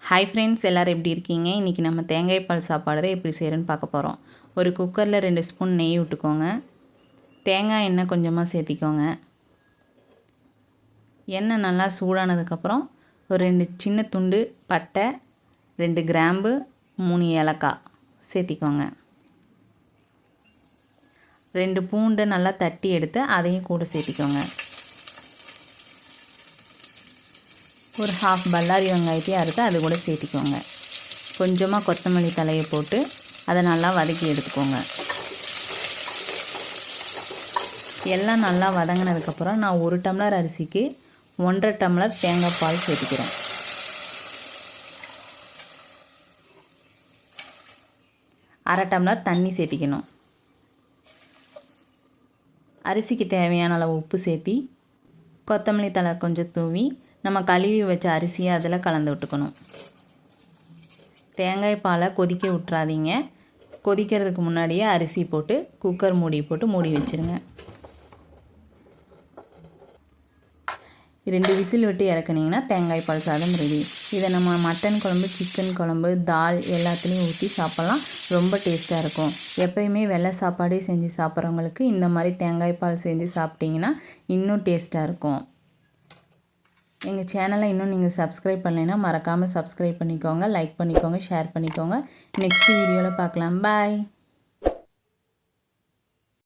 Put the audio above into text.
Hi friends, எல்லோரும் எப்படி இருக்கீங்க? இன்றைக்கி நம்ம தேங்காய் பால் சாப்பாடு தான் எப்படி செய்கிறேன்னு பார்க்க போகிறோம். ஒரு குக்கரில் 2 ஸ்பூன் நெய் விட்டுக்கோங்க. தேங்காய் எண்ணெய் கொஞ்சமாக சேர்த்திக்கோங்க. எண்ணெய் நல்லா சூடானதுக்கப்புறம் ஒரு 2 சின்ன துண்டு பட்டை, 2 கிராம்பு, 3 ஏலக்காய் சேர்த்திக்கோங்க. 2 பூண்டை நல்லா தட்டி எடுத்து அதையும் கூட சேர்த்திக்கோங்க. ஒரு ஹாஃப் பல்லாரி வெங்காயத்தையும் அறுத்து அது கூட சேர்த்திக்கோங்க. கொஞ்சமாக கொத்தமல்லி தலையை போட்டு அதை நல்லா வதக்கி எடுத்துக்கோங்க. எல்லாம் நல்லா வதங்கினதுக்கப்புறம் நான் 1 டம்ளர் அரிசிக்கு 1.5 டம்ளர் தேங்காய் பால் சேர்த்துக்கிறேன். அரை டம்ளர் தண்ணி சேர்த்திக்கணும். அரிசிக்கு தேவையான அளவு உப்பு சேர்த்தி கொத்தமல்லி தழை கொஞ்சம் தூவி நம்ம கழுவி வச்ச அரிசியை அதில் கலந்து விட்டுக்கணும். தேங்காய் பாலை கொதிக்க விட்றாதீங்க. கொதிக்கிறதுக்கு முன்னாடியே அரிசி போட்டு குக்கர் மூடி போட்டு மூடி வச்சுருங்க. 2 விசில் விட்டு இறக்குனீங்கன்னா தேங்காய் பால் சாதம் ரெடி. இதை நம்ம மட்டன் குழம்பு, சிக்கன் குழம்பு, தால் எல்லாத்துலேயும் ஊற்றி சாப்பிட்லாம். ரொம்ப டேஸ்ட்டாக இருக்கும். எப்போயுமே வெள்ளை சாப்பாடே செஞ்சு சாப்பிட்றவங்களுக்கு இந்த மாதிரி தேங்காய் பால் செஞ்சு சாப்பிட்டிங்கன்னா இன்னும் டேஸ்ட்டாக இருக்கும். எங்கள் சேனலை இன்னும் நீங்கள் சப்ஸ்கிரைப் பண்ணலைன்னா மறக்காமல் சப்ஸ்கிரைப் பண்ணிக்கோங்க, லைக் பண்ணிக்கோங்க, ஷேர் பண்ணிக்கோங்க. நெக்ஸ்ட் வீடியோவில் பார்க்கலாம். பாய்.